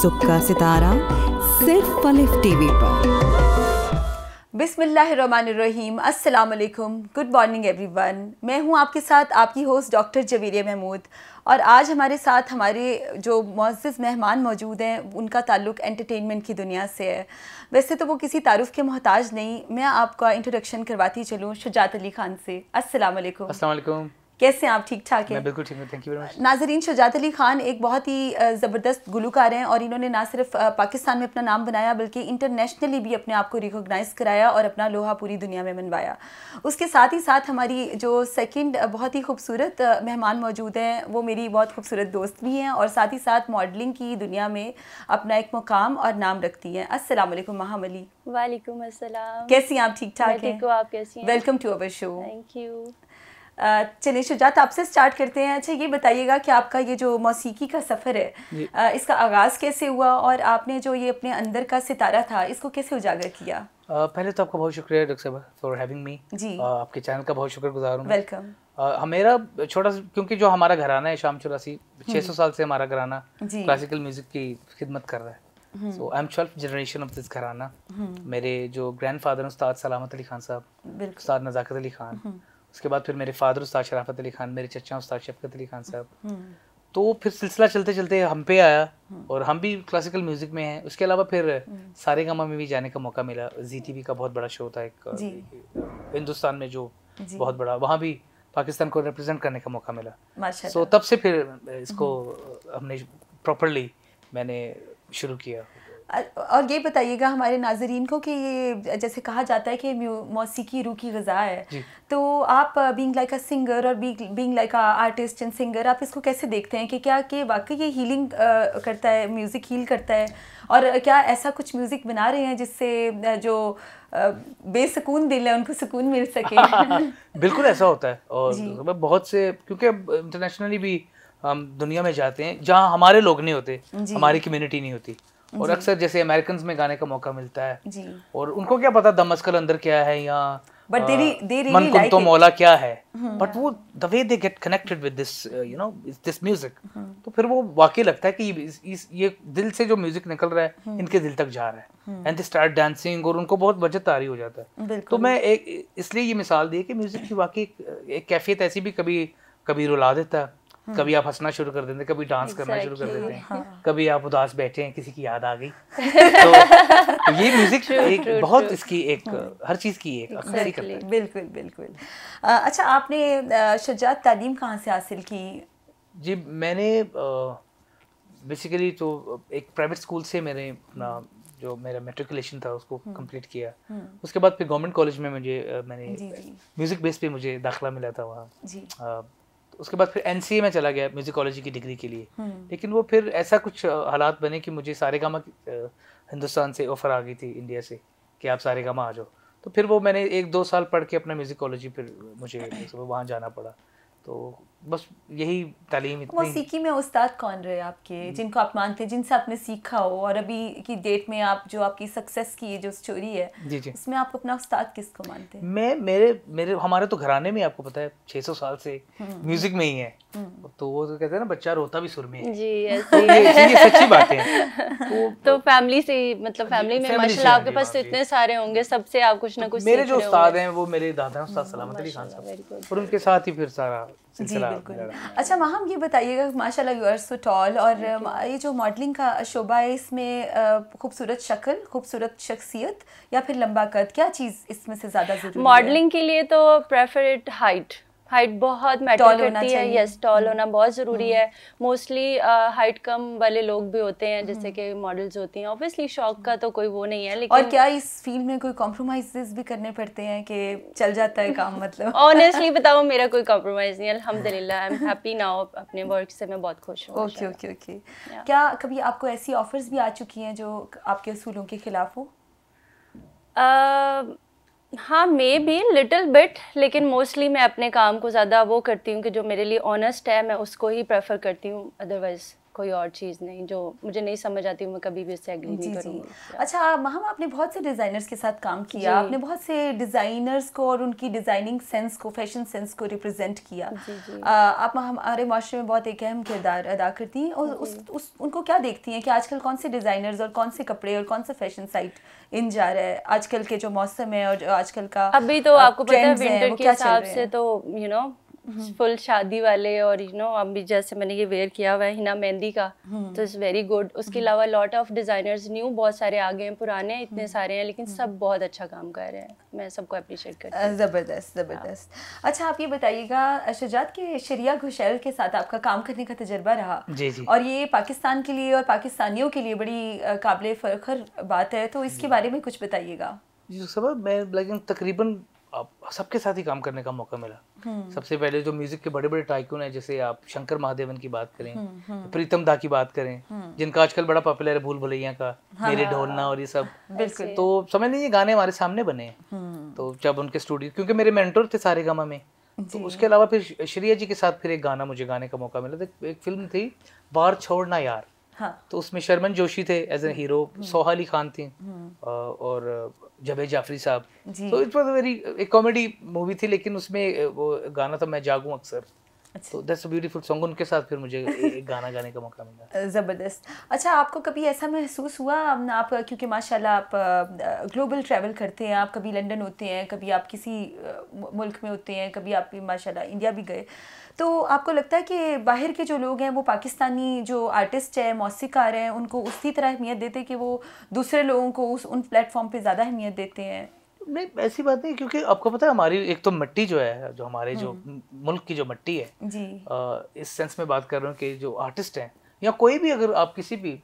सुख का सितारा सिर्फ अलिफ टीवी पर। बिस्मिल्लाहिर्रहमानिर्रहीम, अस्सलाम वालेकुम, गुड मॉर्निंग एवरीवन। मैं हूं आपके साथ आपकी होस्ट डॉक्टर जवेरिया महमूद, और आज हमारे साथ हमारे जो मुअज़्ज़ज़ मेहमान मौजूद हैं उनका ताल्लुक़ एंटरटेनमेंट की दुनिया से है। वैसे तो वो किसी तारुफ़ के मोहताज नहीं। मैं आपका इंट्रोडक्शन करवाती चलूँ शुजात अली खान से। अस्सलाम वालेकुम। अस्सलाम वालेकुम। कैसे हैं आप? ठीक ठाक हैं? मैं बिल्कुल ठीक हूँ, थैंक यू वेरी मच। नाज़रीन, शुजात अली खान एक बहुत ही ज़बरदस्त गुलूकार हैं, और इन्होंने ना सिर्फ पाकिस्तान में अपना नाम बनाया बल्कि इंटरनेशनली भी अपने आप को रिकॉग्नाइज़ कराया और अपना लोहा पूरी दुनिया में मनवाया। उसके साथ ही साथ हमारी जो सेकंड बहुत ही खूबसूरत मेहमान मौजूद हैं, वो मेरी बहुत खूबसूरत दोस्त भी हैं और साथ ही साथ मॉडलिंग की दुनिया में अपना एक मुकाम और नाम रखती हैं। अस्सलाम वालेकुम महाम अली। वालेकुम अस्सलाम। कैसी हैं आप? ठीक ठाक हैं? ठीक हूँ, आप कैसी हैं? Welcome to our show. Thank you. चलिए शुजात, आपसे स्टार्ट करते हैं। अच्छा, ये बताइएगा कि आपका ये जो मौसीकी का सफ़र है, इसका आगाज़ कैसे हुआ और आपने जो ये अपने अंदर का सितारा था इसको कैसे उजागर किया? पहले तो आपका बहुत शुक्रिया डॉक्टर साहब फॉर हैविंग मी जी। आपके चैनल का बहुत शुक्रगुजार हूँ। वेलकम। मेरा छोटा, क्योंकि जो हमारा घराना है शाम 84 600 साल से हमारा घराना क्लासिकल म्यूजिक की खिदमत कर रहा है। So I am 12th generation of this gharana. मेरे जो ग्रैंडफादर उस्ताद सलामत अली खान साहब, उस्ताद नज़ाकत अली खान, उसके बाद फिर मेरे फादर उस्ताद शराफत अली खान, मेरे चचा उस्ताद शफकत अली खान साहब। तो फिर सिलसिला चलते चलते हम पे आया और हम भी क्लासिकल म्यूजिक में हैं। उसके अलावा फिर सारेगामा में भी जाने का मौका मिला। ZTV का बहुत बड़ा शो था एक हिंदुस्तान में जो बहुत बड़ा, वहाँ भी पाकिस्तान को रिप्रेजेंट करने का मौका मिला। सो तब से फिर इसको हमने प्रॉपरली मैंने शुरू किया। और ये बताइएगा हमारे नाजरीन को कि ये जैसे कहा जाता है कि मौसीकी रूह की ग़िज़ा है, तो आप बीइंग लाइक अ सिंगर और being like a artist and singer, आप इसको कैसे देखते हैं कि क्या कि वाकई ये हीलिंग करता है, म्यूज़िक हील करता है, और क्या ऐसा कुछ म्यूज़िक बना रहे हैं जिससे जो बेसुकून दिल है उनको सुकून मिल सके? बिल्कुल ऐसा होता है। और बहुत से, क्योंकि अब इंटरनेशनली भी हम दुनिया में जाते हैं जहाँ हमारे लोग नहीं होते, हमारी कम्युनिटी नहीं होती, और अक्सर जैसे अमेरिकन में गाने का मौका मिलता है जी। और उनको क्या पता दमस्कल अंदर क्या है या मन कुन तो मौला क्या है, बट वो the way they get connected with this you know this music, तो फिर वो वाकई लगता है कि ये दिल से जो म्यूजिक निकल रहा है इनके दिल तक जा रहा है, एंड दे स्टार्ट डांसिंग, और उनको बहुत वजह तारी हो जाता है। तो मैं इसलिए ये मिसाल दी कि म्यूजिक की वाकई एक कैफियत ऐसी भी कभी रुला देता है, कभी आप हंसना शुरू कर देते हैं, कभी डांस करना शुरू कर देते हैं, कभी आप उदास बैठे हैं, किसी की याद आ गई। तो ये म्यूजिक एक बहुत इसकी एक हर चीज़ की एक अक्सर करता है। बिल्कुल बिल्कुल। अच्छा, आपने शुजात तालीम कहाँ से हासिल की? जी, मैंने बेसिकली तो एक प्राइवेट स्कूल से मैंने अपना जो मेरा मैट्रिकुलेशन था उसको कंप्लीट किया। उसके बाद फिर गवर्नमेंट कॉलेज में मैंने म्यूज़िक बेस पे मुझे दाखिला मिला था वहाँ। उसके बाद फिर NCA में चला गया म्यूजिकोलॉजी की डिग्री के लिए, लेकिन वो फिर ऐसा कुछ हालात बने कि मुझे सारेगामा हिंदुस्तान से ऑफ़र आ गई थी, इंडिया से, कि आप सारेगामा आ जाओ। तो फिर वो मैंने 1-2 साल पढ़ के अपना म्यूजिकोलॉजी फिर मुझे वहाँ जाना पड़ा। तो बस यही तालीम इतनी। मौसीकी में उस्ताद कौन रहे आपके जिनको आप मानते हैं, जिनसे आपने सीखा हो, और अभी की डेट में आप जो आपकी सक्सेस की जो स्टोरी है जी। उसमें आप अपना उस्ताद किसको मानते हैं? मेरे हमारे तो घराने में आपको पता है 600 साल से म्यूजिक में ही है, तो वो तो कहते हैं ना बच्चा रोता भी सुर में है जी, ऐसे ये सच्ची बात है। तो फैमिली से, मतलब फैमिली में माशाल्लाह आपके पास तो इतने सारे होंगे, सबसे आप कुछ ना कुछ। मेरे जो उस्ताद हैं वो मेरे दादा उस्ताद सलामत अली खान साहब, और उनके साथ ही फिर सारा जी बिल्कुल। अच्छा माहम, ये बताइएगा माशाल्लाह यू आर सो टॉल, और ये जो मॉडलिंग का शोबा है इसमें खूबसूरत शक्ल, खूबसूरत शख्सियत या फिर लंबा कद, क्या चीज़ इसमें से ज़्यादा ज़रूरी है? मॉडलिंग के लिए तो प्रेफरेट हाइट बहुत मैटर करती है। यस, टॉल होना बहुत ज़रूरी है। मोस्टली हाइट कम वाले लोग भी होते हैं, जैसे कि मॉडल्स होती हैं। ऑब्वियसली शौक का तो कोई वो नहीं है, लेकिन और क्या इस फील्ड में कोई कॉम्प्रोमाइज़ भी करने पड़ते हैं कि चल जाता है काम? मतलब ऑनेस्टली बताओ, मेरा कोई कॉम्प्रोमाइज़ नहीं है, अल्हम्दुलिल्लाह। आई एम हैप्पी नाउ, अपने वर्क से मैं बहुत खुश हूँ। ओके। क्या कभी आपको ऐसी ऑफर्स भी आ चुकी हैं जो आपके असूलों के खिलाफ हो? हाँ, मे बी लिटिल बिट, लेकिन मोस्टली मैं अपने काम को ज़्यादा वो करती हूँ कि जो मेरे लिए ऑनेस्ट है मैं उसको ही प्रेफर करती हूँ, अदरवाइज कोई और चीज़ नहीं, जो मुझे नहीं समझ आती मैं कभी भी उससे एग्री नहीं करूँगी। अच्छा महम, आपने बहुत से डिज़ाइनर्स के साथ काम किया, आपने बहुत से डिज़ाइनर्स को और उनकी डिज़ाइनिंग सेंस को, फैशन सेंस को रिप्रेजेंट किया। आप हमारे माशरे में बहुत एक अहम किरदार अदा करती हैं, और उनको क्या देखती हैं कि आजकल कौन से डिज़ाइनर्स और कौन से कपड़े और कौन सा फैशन साइट इन जा रहा है, आजकल के जो मौसम है और जो आजकल का अभी तो आपको पता है विंटर के हिसाब से तो फुल शादी वाले, और अभी जैसे मैंने ये वेयर किया हुआ है हिना मेहंदी का, तो इट्स वेरी गुड। उसके अलावा लॉट ऑफ डिजाइनर्स न्यू बहुत सारे आ गए हैं, पुराने इतने सारे हैं, लेकिन सब बहुत अच्छा काम कर रहे हैं, मैं सबको अप्रिशिएट करती हूँ। ज़बरदस्त। अच्छा आप ये बताइएगा, शुजात के शरिया घुशैल के साथ आपका काम करने का तजुर्बा रहा जी जी, और ये पाकिस्तान के लिए और पाकिस्तानियों के लिए बड़ी काबिल फख्र बात है, तो इसके बारे में कुछ बताइएगा। जी सब मैं तकरीबन सबके साथ ही काम करने का मौका मिला। सबसे पहले जो म्यूजिक के बड़े बड़े टाइकून हैं, जैसे आप शंकर महादेवन की बात करें, प्रीतम दा की बात करें, जिनका आजकल बड़ा पॉपुलर है भूल भुलैया का, मेरे ढोलना और ये सब, तो समझ लीजिए गाने हमारे सामने बने हैं। तो जब उनके स्टूडियो, क्योंकि मेरे मेंटर थे सारे गामा में, तो उसके अलावा फिर श्रिया जी के साथ फिर एक गाना मुझे गाने का मौका मिला। एक फिल्म थी बार छोड़ना यार, तो उसमें शर्मन जोशी थे as a hero, Soha Ali Khan थी और जवेद जाफरी साहब। तो इट वाज वेरी एक कॉमेडी मूवी थी, लेकिन उसमें वो गाना था मैं जागूं अक्सर। तो दैट्स अ ब्यूटीफुल सॉन्ग, उनके साथ फिर मुझे एक गाना गाने का मौका मिला। ज़बरदस्त। अच्छा आपको कभी ऐसा महसूस हुआ, आप क्योंकि माशाल्लाह आप ग्लोबल ट्रैवल करते हैं, आप कभी लंदन होते हैं, कभी आप किसी मुल्क में होते हैं, कभी आप माशाल्लाह इंडिया भी गए, तो आपको लगता है कि बाहर के जो लोग हैं वो पाकिस्तानी जो आर्टिस्ट है, मौसीकार हैं, उनको उसी तरह अहमियत देते हैं कि वो दूसरे लोगों को उन प्लेटफॉर्म पे ज़्यादा अहमियत देते हैं? नहीं, ऐसी बात नहीं, क्योंकि आपको पता है हमारी एक तो मिट्टी जो है, जो हमारे जो मुल्क की जो मिट्टी है जी, इस सेंस में बात कर रहा हूँ कि जो आर्टिस्ट हैं या कोई भी, अगर आप किसी भी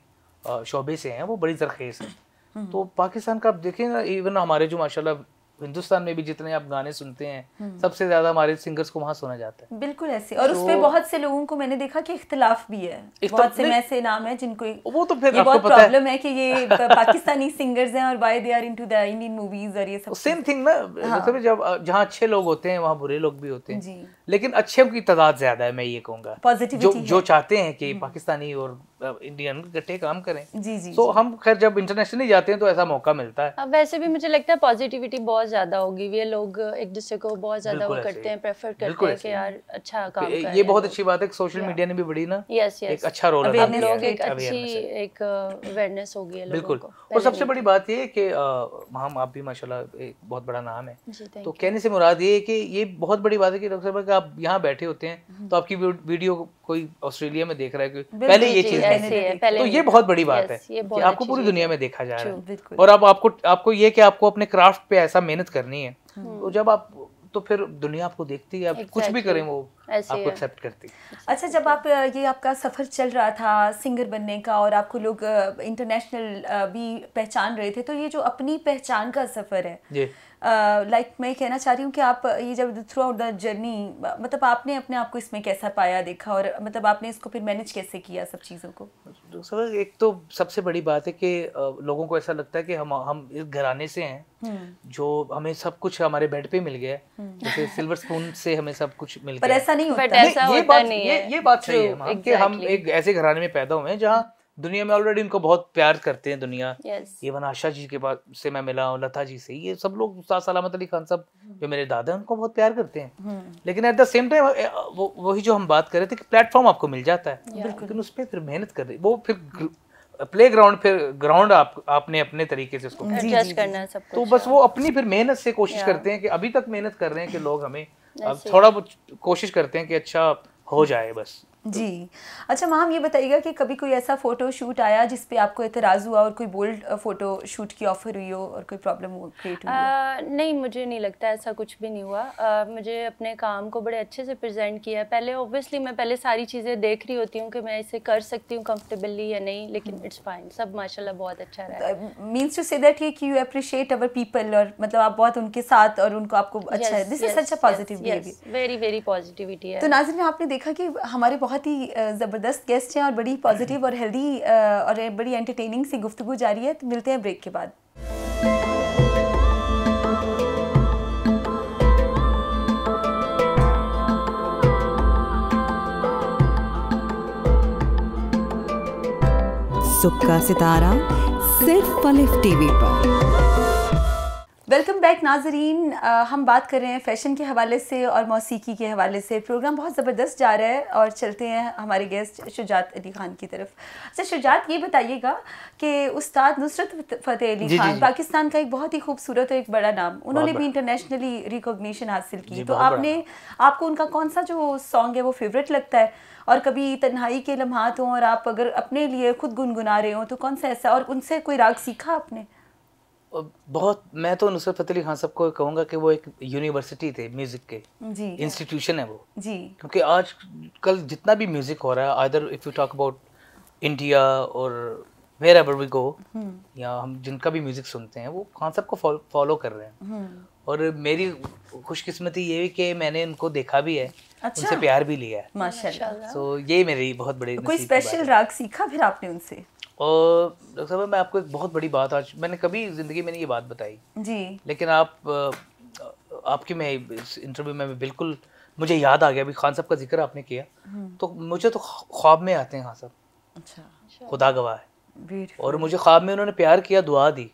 शोबे से हैं, वो बड़ी जरखेज है। तो पाकिस्तान का आप देखें ना, इवन हमारे जो माशाल्लाह हिंदुस्तान में भी जितने आप गाने सुनते हैं, सबसे ज्यादा हमारे सिंगर्स को वहाँ सुना जाता है। बिल्कुल ऐसे, और उसमें बहुत से लोगों को मैंने देखा कि इख्तिलाफ भी है, बहुत से ऐसे नाम है जिनको वो तो फिर ये बहुत प्रॉब्लम है कि ये पाकिस्तानी सिंगर्स हैं और why they are into the Indian movies और ये सब सेम थिंग ना। मतलब जब जहाँ अच्छे लोग होते हैं वहाँ बुरे लोग भी होते हैं, लेकिन अच्छे की तादाद ज्यादा है, मैं ये कहूँगा, पॉजिटिविटी जो चाहते हैं कि पाकिस्तानी और इंडियन इकट्ठे काम करें। जी जी, तो हम खैर जब इंटरनेशनली जाते हैं तो ऐसा मौका मिलता है। अब वैसे भी मुझे लगता है पॉजिटिविटी बहुत ज्यादा होगी, ये लोग एक दूसरे को बहुत ज्यादा वो करते हैं, प्रेफर करते हैं कि यार अच्छा काम कर रहे हैं। ये बहुत अच्छी बात है, सोशल मीडिया ने भी बड़ी ना एक अच्छा रोल अदा किया है, एक अच्छी एक अवेयरनेस हो गई है लोगों को। और सबसे बड़ी बात ये है कि हम आप भी माशाल्लाह एक बहुत बड़ा नाम है, तो कहने से मुराद ये है कि ये बहुत बड़ी बात है कि डॉक्टर साहब आप यहाँ बैठे होते हैं तो आपकी वीडियो कोई ऑस्ट्रेलिया में देख रहा है, पहले ये चीज है, तो ये बहुत बड़ी बात है कि आपको पूरी दुनिया में देखा जा रहा है। और अब आपको ये कि आपको अपने क्राफ्ट पे ऐसा मेहनत करनी है, तो जब आप तो फिर दुनिया आपको देखती है, आप कुछ भी करें वो आपको एक्सेप्ट करती है। अच्छा जब आप ये आपका सफ़र चल रहा था सिंगर बनने का और आपको लोग इंटरनेशनल भी पहचान रहे थे, तो ये जो अपनी पहचान का सफ़र है, लाइक मैं कहना चाह रही हूँ कि आप ये जब थ्रू आउट द जर्नी, मतलब आपने अपने आप को इसमें कैसा पाया, देखा, और मतलब आपने इसको फिर मैनेज कैसे किया सब चीज़ों को? सर एक तो सबसे बड़ी बात है कि लोगों को ऐसा लगता है कि हम इस घराने से हैं जो हमें सब कुछ हमारे बेड पे मिल गया, जैसे सिल्वर स्पून से हमें सब कुछ मिल गया, पर ऐसा नहीं होता। ये बात सही है कि हम एक ऐसे घराने में पैदा हुए हैं जहाँ दुनिया में ऑलरेडी उनको बहुत प्यार करते हैं दुनिया। इवन आशा जी के पास से मैं मिला हूँ, लता जी से, ये सब लोग, उस्ताद सलामत अली खान सब जो मेरे दादा हैं उनको बहुत प्यार करते हैं। लेकिन एट द सेम टाइम वही जो हम बात कर रहे थे कि प्लेटफॉर्म आपको मिल जाता है, लेकिन उस पर फिर मेहनत कर रही, वो फिर प्ले ग्राउंड, फिर ग्राउंड आपने अपने तरीके से उसको एडजस्ट करना है सब कुछ। तो बस वो अपनी फिर मेहनत से कोशिश करते हैं कि अभी तक मेहनत कर रहे हैं कि लोग हमें अब थोड़ा कोशिश करते हैं कि अच्छा हो जाए बस जी। अच्छा मैम ये बताइएगा कि कभी कोई ऐसा फ़ोटो शूट आया जिस पे आपको एतराज़ हुआ और कोई बोल्ड फ़ोटो शूट की ऑफ़र हुई हो और कोई प्रॉब्लम क्रिएट हुई? नहीं, मुझे नहीं लगता ऐसा कुछ भी नहीं हुआ। मुझे अपने काम को बड़े अच्छे से प्रेजेंट किया है। पहले ऑब्वियसली मैं पहले सारी चीज़ें देख रही होती हूँ कि मैं इसे कर सकती हूँ कंफर्टेबली या नहीं, लेकिन इट्स फाइन, सब माशाल्लाह बहुत अच्छा रहा है। मीन्स टू से दैट कि यू अप्रिशिएट अवर पीपल, और मतलब आप बहुत उनके साथ और उनको आपको अच्छा है, this is such a positive behaviour, very very positivity है। तो नाज़रीन आपने देखा कि हमारे बहुत ही ज़बरदस्त गेस्ट हैं और बड़ी पॉजिटिव और हेल्दी और बड़ी एंटरटेनिंग सी गुफ्तगू जारी है। तो मिलते हैं ब्रेक के बाद। तनासुक का सितारा सिर्फ पलिफ टीवी पर। वेलकम बैक नाजरीन। हम बात कर रहे हैं फ़ैशन के हवाले से और मौसीकी के हवाले से। प्रोग्राम बहुत ज़बरदस्त जा रहा है और चलते हैं हमारे गेस्ट शुजात अली ख़ान की तरफ। अच्छा शुजात, ये बताइएगा कि उस्ताद नुसरत फ़तेह अली ख़ान पाकिस्तान का एक बहुत ही खूबसूरत और एक बड़ा नाम, उन्होंने भी इंटरनेशनली रिकॉग्निशन हासिल की। तो आपको उनका कौन सा जो सॉन्ग है वो फेवरेट लगता है? और कभी तन्हाई के लम्हात हों और आप अगर अपने लिए खुद गुनगुना रहे हो तो कौन सा ऐसा, और उनसे कोई राग सीखा आपने? बहुत। मैं तो नुसरत फ़तेह अली ख़ान सबको कहूँगा कि वो एक यूनिवर्सिटी थे म्यूज़िक के, जी, इंस्टीट्यूशन है वो जी। क्योंकि आज कल जितना भी म्यूज़िक हो रहा है, either if you talk about India और वेयर एवर वी गो, या हम जिनका भी म्यूज़िक सुनते हैं वो खान साहब को फॉलो कर रहे हैं। और मेरी खुशकिस्मती ये है कि मैंने उनको देखा भी है, उनसे प्यार भी लिया है माशाल्लाह। तो ये मेरी बहुत बड़ी कोई स्पेशल राग सीखा फिर आपने उनसे? और डॉक्टर साहब मैं आपको एक बहुत बड़ी बात, आज मैंने कभी ज़िंदगी में नहीं ये बात बताई जी, लेकिन आपकी मैं इस इंटरव्यू में बिल्कुल मुझे याद आ गया। अभी खान साहब का जिक्र आपने किया तो मुझे तो ख्वाब में आते हैं खान साहब। अच्छा, खुदा गवाह है। और मुझे ख्वाब में उन्होंने प्यार किया, दुआ दी,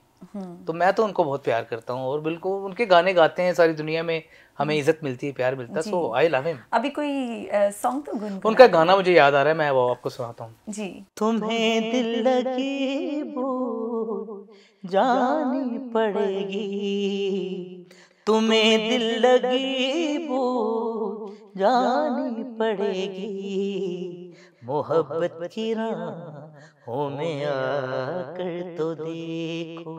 तो मैं तो उनको बहुत प्यार करता हूँ और बिल्कुल उनके गाने गाते हैं, सारी दुनिया में हमें इज्जत मिलती है, प्यार मिलता है। So I love him. अभी कोई सॉन्ग तो गुनगुना, उनका गाना मुझे याद आ रहा है, मैं वो आपको सुनाता हूँ जी। तुम्हें दिल लगी भूल जानी पड़ेगी, तुम्हें दिल लगी भूल जानी पड़ेगी, मोहब्बत की राहों में आकर तो देखो,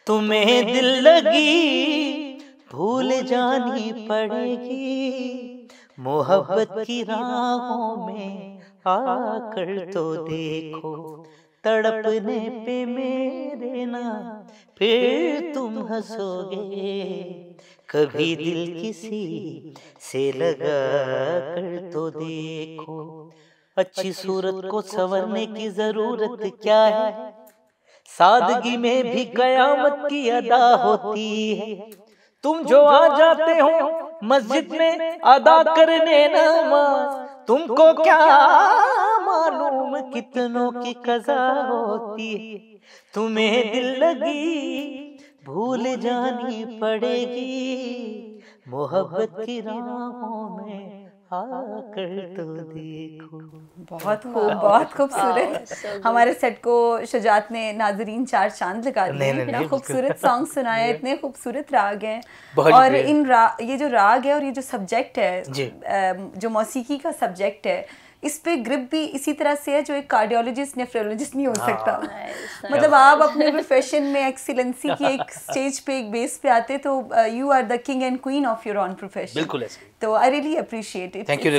तुम्हें दिल लगी भूल जानी पड़ेगी, मोहब्बत की राहों में आकर तो देखो, तड़पने पे मेरे ना फिर तुम हंसोगे, कभी दिल किसी से लगा कर तो देखो, अच्छी सूरत को संवरने की जरूरत क्या है, सादगी में भी कयामत की अदा होती है, तुम जो आ जाते हो मस्जिद में अदा करने नमाज, तुमको क्या मालूम कितनों की कज़ा होती है, तुम्हें दिल लगी भूल जानी पड़ेगी, मोहब्बत की राहों में आकर तो देखो। बहुत खूब, बहुत खूबसूरत। हमारे सेट को शुजात ने नाजरीन चार चांद लगा दिए। इतना खूबसूरत सॉन्ग सुनाया, इतने खूबसूरत राग हैं, और ये जो राग है और ये जो सब्जेक्ट है, जो मौसीकी का सब्जेक्ट है, इस पे ग्रिप भी इसी तरह से है जो एक कार्डियोलॉजिस्ट नेफ्रोलॉजिस्ट नहीं हो सकता। मतलब आप अपने प्रोफेशन में एक्सीलेंसी की एक स्टेज पे, एक बेस पे आते तो you are the king and queen of your own profession. बिल्कुल ऐसे। तो I really appreciate it. Thank you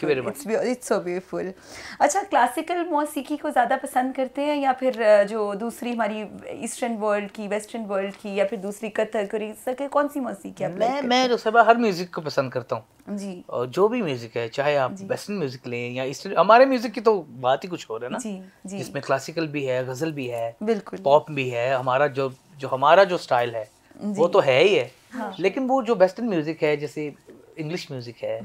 very much. It's so beautiful. अच्छा, क्लासिकल मौसीकी को ज़्यादा पसंद करते हैं या फिर जो दूसरी हमारी ईस्टर्न वर्ल्ड की, वेस्टर्न वर्ल्ड की, या फिर दूसरी कथक और इस तरह कौन सी मौसीकी आप लाइक करते हैं? मैं जो सब हर म्यूजिक को पसंद करता हूँ जी, और जो भी म्यूजिक है, चाहे आप वेस्टर्न म्यूजिक लें या ईस्टर्न, हमारे म्यूजिक की तो बात ही कुछ और है ना जी, जी। जिसमें क्लासिकल भी है, गजल भी है, बिल्कुल पॉप भी है, हमारा जो स्टाइल है वो तो है ही है। हाँ। लेकिन वो जो वेस्टर्न म्यूजिक है, जैसे इंग्लिश म्यूजिक है,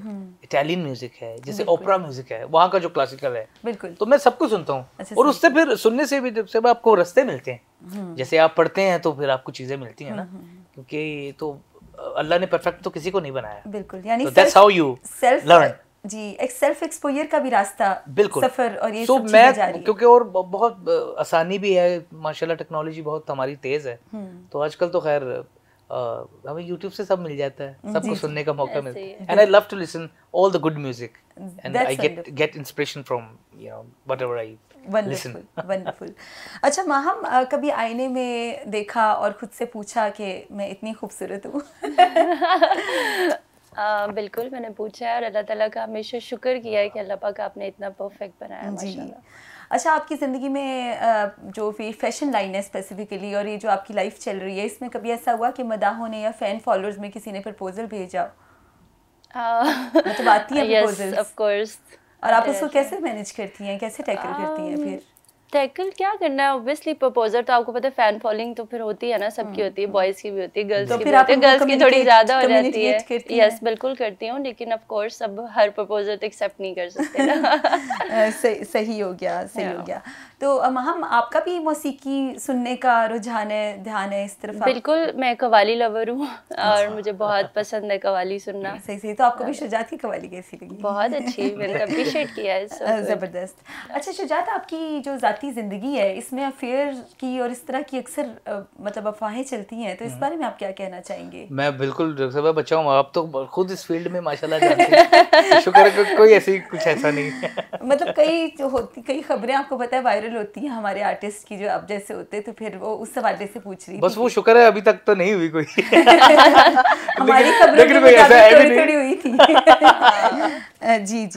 इटालियन म्यूजिक है, जैसे ओपेरा म्यूजिक है, वहाँ का जो क्लासिकल है, बिल्कुल, तो मैं सब कुछ सुनता हूँ। और उससे फिर सुनने से भी जब आपको रास्ते मिलते हैं, जैसे आप पढ़ते हैं तो फिर आपको चीजें मिलती हैं ना, क्योंकि तो अल्लाह ने परफेक्ट तो किसी को नहीं बनाया, बिल्कुल, यानी दैट्स हाउ यू लर्न जी। एक सेल्फ एक्सपोजर का भी रास्ता, बिल्कुल, सफर, और ये सब चीजें जारी है। क्योंकि और बहुत आसानी भी है, माशाल्लाह टेक्नोलॉजी बहुत हमारी तेज है, तो आजकल तो खैर हमें YouTube से सब मिल जाता है, सबको सुनने का मौका मिलता है। And I love to listen all the good music and I get inspiration from whatever I listen. Wonderful. अच्छा माहम, कभी आईने में देखा और खुद से पूछा कि मैं इतनी खूबसूरत हूँ? बिल्कुल मैंने पूछा है और अल्लाह ताला का हमेशा शुक्र किया है कि अल्लाह पाक आपने इतना परफेक्ट बनाया माशाल्लाह। अच्छा, आपकी ज़िंदगी में जो फैशन लाइन है स्पेसिफिकली, और ये जो आपकी लाइफ चल रही है, इसमें कभी ऐसा हुआ कि मदाहों ने या फैन फॉलोअर्स में किसी ने प्रपोजल भेजा? मतलब आती है प्रपोजल्स? Of course. और आप उसको कैसे मैनेज करती हैं, कैसे टैकल करती हैं फिर? टैकल क्या करना है, ऑब्वियसली प्रपोजर तो आपको पता है फैन फॉलोइंग तो फिर होती है ना, सबकी होती है, बॉयज की भी होती है, गर्ल्स की भी होती है, गर्ल्स की थोड़ी ज्यादा हो जाती है। यस बिल्कुल करती हूँ, लेकिन ऑफ कोर्स सब हर प्रपोजर तो एक्सेप्ट नहीं कर सकते ना। सही हो गया, सही हो गया। तो हम आपका भी मौसीकी सुनने का रुझान है, ध्यान है इस तरफ? बिल्कुल, मैं कवाली लवर हूँ और मुझे बहुत पसंद है कवाली सुनना। सही। तो आपको भी शुजात की कवाली कैसी लगी? बहुत अच्छी, मैंने अप्रिशिएट किया है। जबरदस्त। अच्छा शुजात, आपकी जो जाती जिंदगी है इसमें अफेयर की और इस तरह की अक्सर मतलब अफवाहें चलती हैं, तो इस बारे में आप क्या कहना चाहेंगे? मैं बिल्कुल बच्चा हूँ, आप तो खुद इस फील्ड में माशाल्लाह जानते हैं। शुक्र है कोई ऐसी कुछ ऐसा नहीं है। मतलब कई खबरें आपको पता है वायरल होती हैं हमारे आर्टिस्ट की, जो अब जैसे होते, तो फिर वो उस हवाले से पूछ रही बस वो शुक्र है अभी तक तो नहीं हुई कोई। हमारी खबरें थोड़ी हुई थी। जी।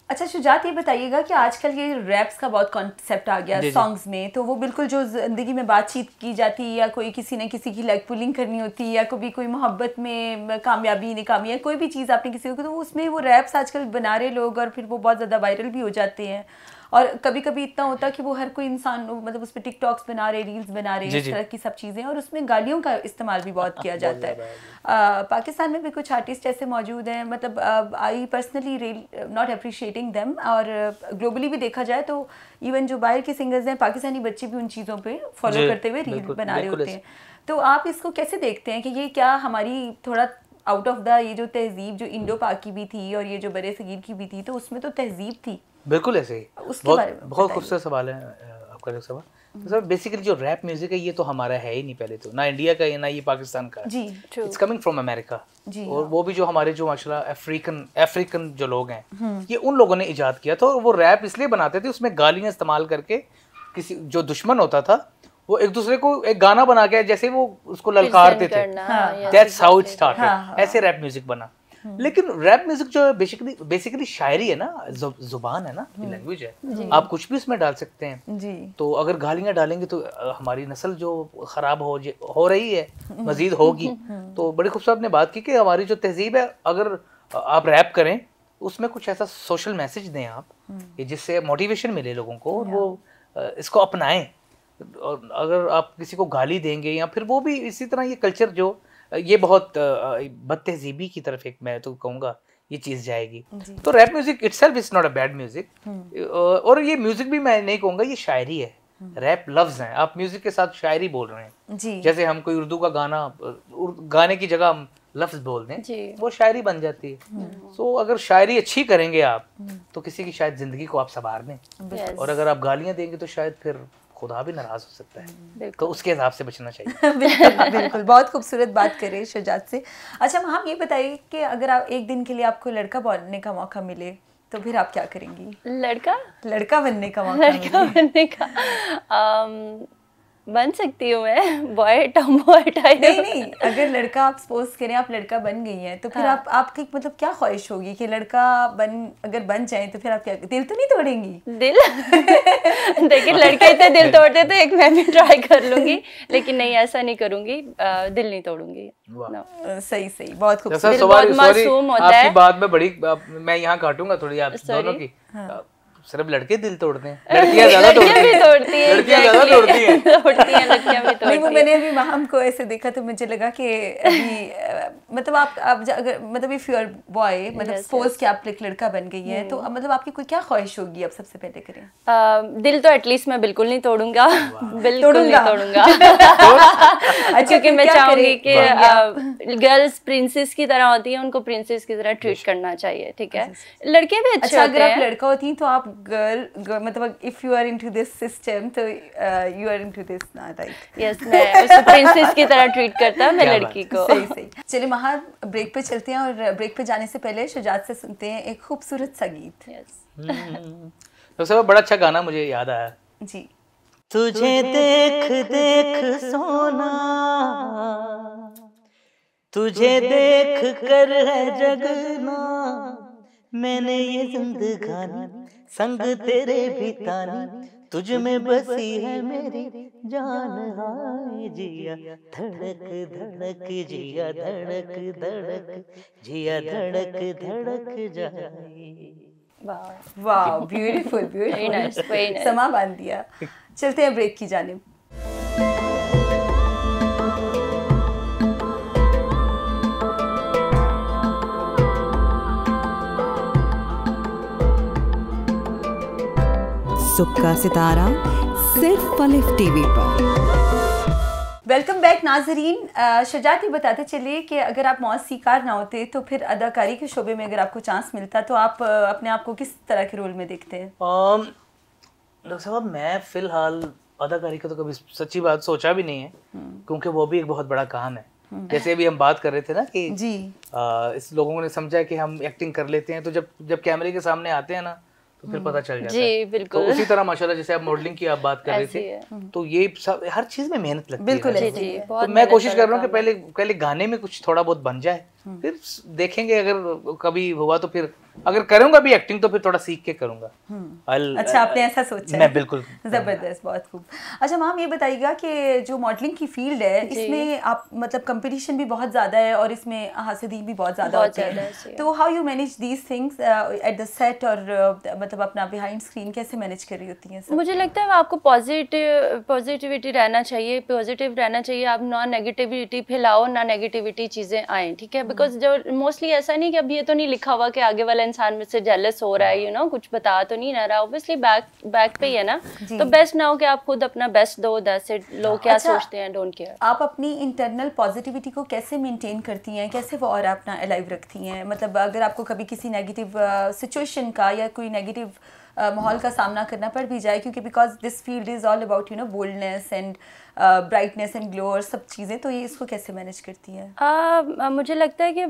अच्छा शुजात, ये बताइएगा कि आजकल ये रैप्स का बहुत कॉन्सेप्ट आ गया सॉन्ग्स में, तो वो बिल्कुल जो जिंदगी में बातचीत की जाती है, या कोई किसी ने किसी की लेग पुलिंग करनी होती है, या कभी कोई मोहब्बत में कामयाबी नाकामी, या कोई भी चीज़ आपने किसी को, तो उसमें वो रैप्स आजकल बना रहे लोग, और फिर वो बहुत ज़्यादा वायरल भी हो जाते हैं। और कभी कभी इतना होता है कि वो हर कोई इंसान मतलब उस पर टिकटॉक्स बना रहे, रील्स बना रहे, इस तरह की सब चीज़ें, और उसमें गालियों का इस्तेमाल भी बहुत किया जाता है। पाकिस्तान में भी कुछ आर्टिस्ट ऐसे मौजूद हैं, मतलब I personally not appreciating them, और ग्लोबली भी देखा जाए तो इवन जो बाहर के सिंगर्स हैं, पाकिस्तानी बच्चे भी उन चीज़ों पे फॉलो करते हुए रील बना रहे होते हैं। तो आप इसको कैसे देखते हैं कि ये क्या हमारी थोड़ा आउट ऑफ द ये जो तहजीब जो इंडो पाकी भी थी और ये जो बड़े सगीर की भी थी, तो उसमें तो तहजीब थी। बिल्कुल ऐसे ही। बहुत खूबसूरत सवाल है आपका जो सवाल। तो सर बेसिकली जो रैप म्यूजिक है ये तो हमारा है ही नहीं, पहले तो ना इंडिया का है ना ये पाकिस्तान का है। It's coming from America. और वो भी जो हमारे जो माशाल्लाह अफ्रीकन जो लोग हैं, ये उन लोगों ने इजाद किया था। और वो रैप इसलिए बनाते थे, उसमें गालियां इस्तेमाल करके किसी जो दुश्मन होता था वो एक दूसरे को एक गाना बना के जैसे वो उसको ललकारते थे। That's how it started. ऐसे रैप म्यूजिक बना। लेकिन रैप म्यूजिक जो है बेसिकली शायरी है ना, जुबान है ना, लैंग्वेज है, आप कुछ भी उसमें डाल सकते हैं जी। तो अगर गालियां डालेंगे तो हमारी नस्ल जो खराब हो रही है मजीद होगी। तो बड़ी खूबसूरत ने बात की कि हमारी जो तहजीब है, अगर आप रैप करें उसमें कुछ ऐसा सोशल मैसेज दें आप, जिससे मोटिवेशन मिले लोगों को और वो इसको अपनाएं। और अगर आप किसी को गाली देंगे या फिर वो भी इसी तरह, ये कल्चर जो ये बहुत बदतहजीबी की तरफ एक मैं तो कहूँगा ये चीज़ जाएगी। तो rap music itself is not a bad music. और ये म्यूजिक भी मैं नहीं कहूँगा, ये शायरी है। रैप लफ्ज हैं, आप म्यूजिक के साथ शायरी बोल रहे हैं जी। जैसे हम कोई उर्दू का गाने की जगह हम लफ्ज बोल दें, वो शायरी बन जाती है। सो अगर शायरी अच्छी करेंगे आप तो किसी की शायद जिंदगी को आप संवार दें। और अगर आप गालियाँ देंगे तो शायद फिर खुदा भी नाराज हो सकता है। तो उसके हिसाब से बचना चाहिए। बिल्कुल बहुत खूबसूरत बात करें शुजात से। अच्छा हम ये बताइए कि अगर आप एक दिन के लिए आपको लड़का बनने का मौका मिले तो फिर आप क्या करेंगी? लड़का बनने का मौका बन सकती हूँ मैं, बॉय टॉमबॉय टाइप। नहीं, अगर लड़का आप सपोज करें आप लड़का बन गई हैं तो फिर आपकी मतलब क्या ख्वाहिश होगी कि लड़का अगर बन जाए तो फिर आप क्या, दिल तो नहीं तोड़ेंगी? दिल देखिए लड़के इतने दिल तोड़ते तो एक मैं भी ट्राई कर लूंगी, लेकिन नहीं ऐसा नहीं करूंगी, दिल नहीं तोड़ूंगी। सही बहुत खूबसूरत। बहुत मासूम होता है। आपकी बात में बड़ी मैं यहाँ काटूंगा थोड़ी आप दोनों की, सिर्फ लड़के दिल तोड़ते हैं, लड़कियां ज्यादा तोड़ती हैं। नहीं, वो मैंने अभी महम को ऐसे देखा तो मुझे लगा कि अभी मतलब आप अगर मतलब इफ यू आर बॉय, मतलब सपोज कि आप एक लड़का बन गई है तो मतलब आपकी कोई क्या ख्वाहिश होगी? अब सबसे पहले करें। दिल तो एटलीस्ट मैं बिल्कुल नहीं तोड़ूंगा, बिल्कुल नहीं तोड़ूंगा। क्योंकि मैं चाहूंगी कि गर्ल्स प्रिंसेस की तरह होती हैं, उनको प्रिंसेस की तरह ट्रीट करना चाहिए, ठीक है? लड़के भी अच्छे होते हैं। अगर आप लड़का होती तो आप गर्ल मतलब if you are into this system तो यू आर इनटू दिस ना, राइट? यस, मैं उसको प्रिंसेस की तरह ट्रीट करता मैं लड़की को। सही। चलिए महा ब्रेक पे चलते हैं, और ब्रेक पे जाने से पहले शुजात से सुनते हैं एक खूबसूरत सा गीत। सबसे बड़ा अच्छा गाना मुझे याद आया जी। तुझे देख देख सोना, तुझे देख कर है जगना, मैंने ये जिंदगानी संग तेरे बितानी, तुझ में बसी है मेरी जान। हाय जिया धड़क धड़क, जिया धड़क धड़क, जिया धड़क धड़क जाए। वाह, ब्यूटीफुल ब्यूटीफुल, समा बांध दिया। चलते हैं ब्रेक की जानिब। सुख का सितारा सिर्फ पलिफ टीवी पर। वेलकम बैक नाजरीन। शुजात ये बताते चलिए कि अगर आप मौसीकार ना होते तो फिर अदाकारी के शोबे में अगर आपको चांस मिलता तो आप अपने आप को किस तरह के रोल में देखते हैं? डॉक्टर साहब, मैं फिलहाल अदाकारी का तो कभी सच्ची बात सोचा भी नहीं है, क्योंकि वो भी एक बहुत बड़ा काम है। जैसे अभी हम बात कर रहे थे ना कि जी इस लोगों ने समझा कि हम एक्टिंग कर लेते हैं, तो जब कैमरे के सामने आते हैं ना तो फिर पता चल जाता है। बिल्कुल। तो उसी तरह माशाल्लाह जैसे आप मॉडलिंग की आप बात कर रहे थे, तो ये सब हर चीज में मेहनत लगती है। बिल्कुल। तो मैं कोशिश कर रहा हूँ कि पहले गाने में कुछ थोड़ा बहुत बन जाए, फिर देखेंगे अगर कभी हुआ तो फिर अगर करूंगा भी एक्टिंग तो फिर थोड़ा सीख के करूंगा। अच्छा, आपने ऐसा सोचा है? मैं बिल्कुल। जबरदस्त, बहुत खूब। अच्छा मैम, ये बताइएगा कि जो मॉडलिंग की फील्ड है इसमें आप मतलब कंपटीशन भी बहुत ज़्यादा है और इसमें हासिदीन भी बहुत ज़्यादा होते हैं, तो how you manage these things at the set और मतलब अपना बिहाइंड स्क्रीन कैसे मैनेज कर रही होती हैं? मुझे लगता है आपको पॉजिटिविटी रहना चाहिए, पॉजिटिव रहना चाहिए। आप ना नेगेटिविटी फैलाओ, ना नेगेटिविटी चीज़ें आएँ, ठीक है? बिकॉज जो मोस्टली ऐसा नहीं कि अब ये तो नहीं लिखा हुआ कि आगे वाला इंसान मुझसे जेलस हो रहा है, यू नो, कुछ बता तो नहीं रहा, ऑब्वियसली बैक पे ही है ना, तो बेस्ट ना हो कि आप खुद अपना बेस्ट दो, दैट्स इट। लोग क्या सोचते हैं, डोंट केयर। आप अपनी इंटरनल पॉजिटिविटी को कैसे मेंटेन करती हैं, कैसे वो और अपना अलाइव रखती हैं? मतलब अगर आपको कभी किसी नेगेटिव सिचुएशन का या कोई नेगेटिव माहौल का सामना करना पड़ भी जाए, क्योंकि because this field is all about you know boldness and brightness and glow और सब चीज़ें, तो ये इसको कैसे मैनेज करती हैं? मुझे लगता है कि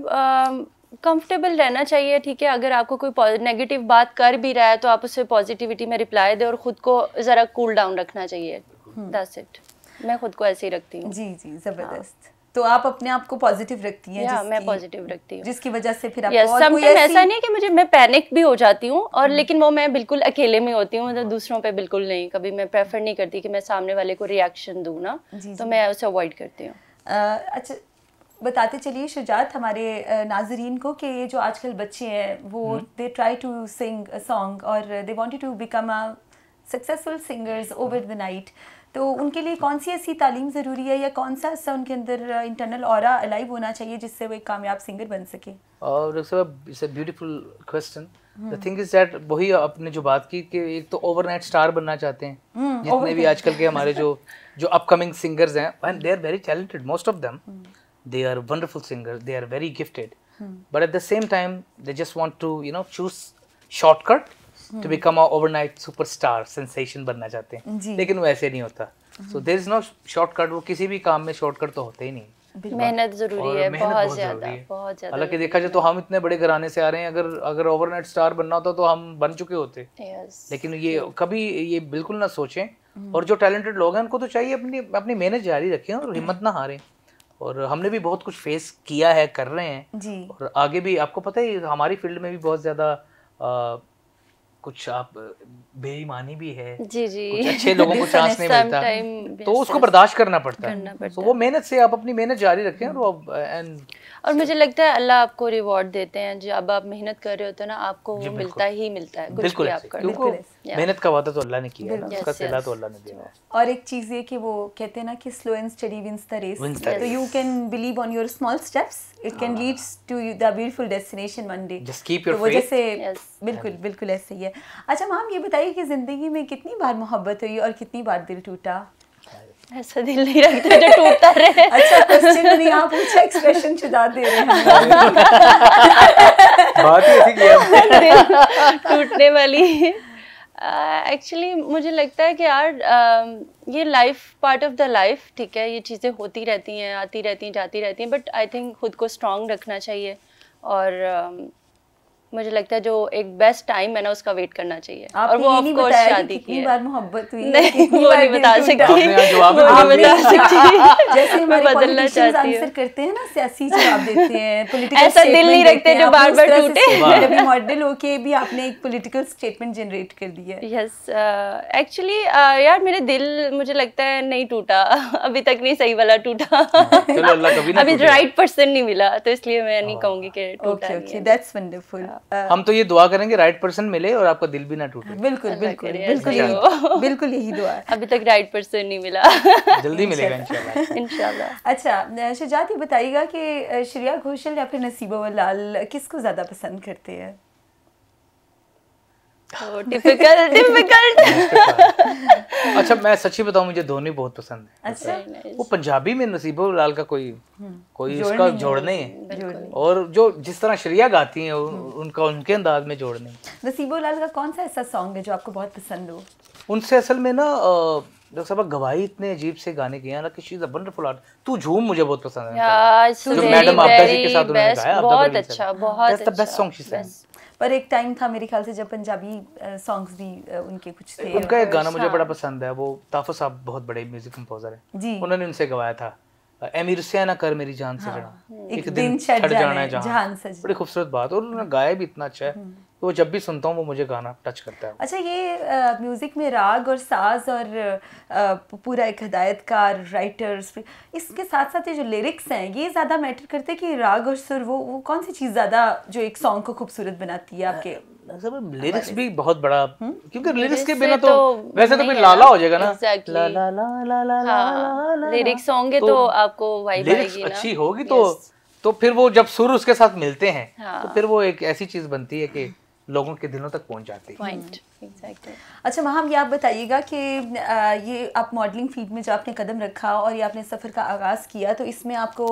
कंफर्टेबल रहना चाहिए, ठीक है? अगर आपको कोई नेगेटिव बात कर भी रहा है तो आप उसे पॉजिटिविटी में रिप्लाई दे और खुद को ज़रा कूल डाउन रखना चाहिए, दैट्स इट। मैं खुद को ऐसे ही रखती हूँ। जी ज़बरदस्त। तो आप अपने आप को पॉजिटिव रखती हैं? या मैं पॉजिटिव रखती हूँ, जिसकी वजह से फिर आपको और कोई ऐसा नहीं है कि मैं पैनिक भी हो जाती हूँ, और लेकिन वो मैं बिल्कुल अकेले में होती हूँ, मतलब दूसरों पे बिल्कुल नहीं। कभी मैं प्रेफर नहीं करती कि मैं सामने वाले को रिएक्शन दूँ ना, तो मैं उसे अवॉइड करती हूँ। अच्छा, बताते चलिए शुजात हमारे नाजरीन को कि ये जो आजकल बच्चे हैं वो they try to sing a song और they wanted to become a successful singers over the night, तो उनके लिए कौन सी ऐसी तालीम ज़रूरी है या कौन सा ऐसा उनके अंदर इंटरनल ऑरा अलाइव होना चाहिए जिससे वो एक कामयाब सिंगर बन सके? और it's a beautiful question. The thing is that वही आपने जो बात की कि एक तो ओवरनाइट स्टार बनना चाहते हैं जितने भी आजकल के हमारे जो अपकमिंग सिंगर्स हैं, and they are very talented, most of them they are wonderful singers, they are very gifted, but at the same time they just want to choose shortcut to become a overnight superstar sensation बनना चाहते हैं, लेकिन वो ऐसे नहीं होता। So there is no shortcut, वो किसी भी काम में shortcut तो होते ही नहीं। मेहनत जरूरी है, बहुत ज्यादा। हालांकि देखा जाए तो हम इतने बड़े घराने से आ रहे हैं, अगर ओवरनाइट स्टार बनना होता तो हम बन चुके होते, लेकिन ये कभी ये बिल्कुल ना सोचें। और जो टैलेंटेड लोग हैं उनको तो चाहिए अपनी मेहनत जारी रखें और हिम्मत ना हारें। और हमने भी बहुत कुछ फेस किया है, कर रहे हैं जी। और आगे भी आपको पता है हमारी फील्ड में भी बहुत ज़्यादा कुछ आप बेईमानी भी है जी जी, कुछ अच्छे लोगों को चांस नहीं मिलता, तो उसको बर्दाश्त करना पड़ता है। तो वो मेहनत से आप अपनी मेहनत जारी रखें और मुझे लगता है अल्लाह आपको रिवॉर्ड देते हैं जब आप मेहनत कर रहे होते हैं ना, आपको वो मिलता ही मिलता है कुछ भी आप कर। मेहनत का वादा तो अल्लाह ने किया है, उसका सिला तो अल्लाह ने दिया है। और एक चीज़ ये कि वो कहते हैं ना कि slow and steady wins the race, तो you can believe on your small steps, it can leads to the beautiful destination one day. Just keep your faith. जैसे बिल्कुल ऐसे ही है। अच्छा मैम, ये बताइए कि जिंदगी में कितनी बार मोहब्बत हुई और कितनी बार दिल टूटा? ऐसा दिल नहीं रखता जो टूटता रहे। अच्छा क्वेश्चन नहीं, आप पूछा एक्सप्रेशन छुड़ा दे रहे हैं। बात ही ऐसी किया टूटने वाली। एक्चुअली मुझे लगता है कि यार ये life part of the life, ठीक है, ये चीज़ें होती रहती हैं, आती रहती हैं, जाती रहती हैं, बट आई थिंक खुद को स्ट्रॉन्ग रखना चाहिए और मुझे लगता है जो एक बेस्ट टाइम है ना उसका वेट करना चाहिए। और वो ऑफ कोर्स शादी की है। बार मोहब्बत हुई नहीं, वो नहीं बता सकती, जैसे मैं बदलना चाहती हूं, आंसर करते हैं ना, सियासी जवाब देते हैं, पॉलिटिकल ऐसा दिल नहीं रखते जो बार-बार टूटे। कभी मॉडल होके भी आपने एक पॉलिटिकल स्टेटमेंट जनरेट कर दिया है। यस, एक्चुअली यार मेरे दिल मुझे लगता है नहीं टूटा अभी तक, नहीं सही वाला टूटा। चलो अल्लाह कभी ना, अभी राइट पर्सन नहीं मिला, तो इसलिए मैं नहीं कहूंगी कि टूटा। Okay, that's wonderful. हम तो ये दुआ करेंगे राइट पर्सन मिले और आपका दिल भी ना टूटे। बिल्कुल बिल्कुल बिल्कुल यही दुआ है। अभी तक राइट पर्सन नहीं मिला, जल्दी मिलेगा इंशाल्लाह। इंशाल्लाह। अच्छा शुजात, ये बताइएगा कि श्रेया घोषाल या फिर नसीबा लाल किसको ज्यादा पसंद करते हैं? डिफिकल्ट। अच्छा मैं सच्ची बताऊं, मुझे दोनों बहुत पसंद है। अच्छा वो पंजाबी में नसीबा लाल का कोई उसका जोड़ नहीं है, और जो जिस तरह श्रेया गाती हैं उनका उनके अंदाज में जोड़ नहीं। नसीबा लाल का कौन सा ऐसा सॉन्ग है जो आपको बहुत पसंद हो? उनसे असल में ना डॉक्टर साहब गवाही इतने अजीब से गाने किए हैं ना कि she is a wonderful artist. तू झूम मुझे बहुत पसंद है, जो मैडम आपदा जी के साथ उन्होंने गाया, बहुत अच्छा, बहुत अच्छा, बेस्ट सॉन्ग शी sang। पर एक टाइम था मेरे ख्याल से जब पंजाबी सॉन्ग्स भी उनके कुछ थे। उनका एक गाना मुझे बड़ा पसंद है, वो ताफर साहब बहुत बड़े म्यूजिक कंपोजर है जी, उन्होंने उनसे गवाया था एमीर से ना कर मेरी जान से जड़ा, एक दिन छड़ जाना है जहान से। बड़ी खूबसूरत बात, और उन्होंने गाया भी इतना अच्छा है, तो वो जब भी सुनता हूँ वो मुझे गाना टच करता है। अच्छा ये म्यूजिक में राग और साज और पूरा एक हिदायतकार राइटर्स, इसके साथ साथ ये जो लिरिक्स हैं ये ज़्यादा मैटर करते हैं कि राग और सुर, वो कौन सी चीज़ ज़्यादा जो एक सॉन्ग को खूबसूरत बनाती है आपके? लिरिक्स भी बहुत बड़ा, क्योंकि लिरिक्स के बिना तो वैसे तो फिर लाला हो जाएगा ना, ला ला ला ला ला। लिरिक्स होंगे तो आपको वाइब आएगी ना, अच्छी होगी तो फिर वो जब सुर उसके साथ मिलते हैं तो फिर वो एक ऐसी चीज बनती है कि लोगों के दिलों तक पहुंच जाती है। Exactly. अच्छा महाम, ये आप बताइएगा कि ये आप मॉडलिंग फील्ड में जो आपने कदम रखा और ये आपने सफ़र का आगाज़ किया, तो इसमें आपको